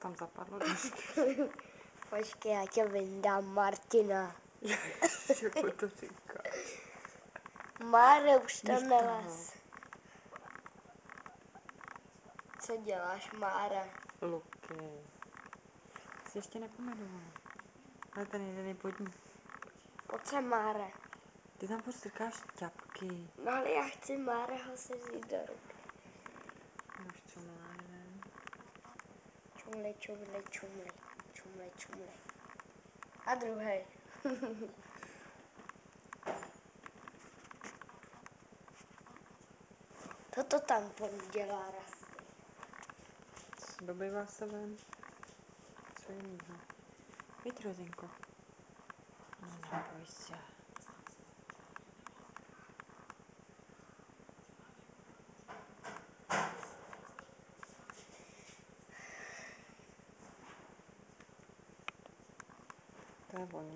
tam zapadlo dešť. Počkej, já tě vyndám, Martina. Jak to říká. Máre, už tam Nech nelez. Co děláš, Máre? Luky. Jsi ještě nepomenovala. Ale ten jeden je pod ní. Pojď sem, Máre. Ty tam furt strkáš ťapky. No ale já chci Máreho si vzít do ruky. Máš čománe. Čumli, čumli, čumli. Čumli, čumli. A druhej. Toto tam dělá raz. Dobývá se ven. Co jinýho? Pojď, Rozinko. No, neboj se. To je ono.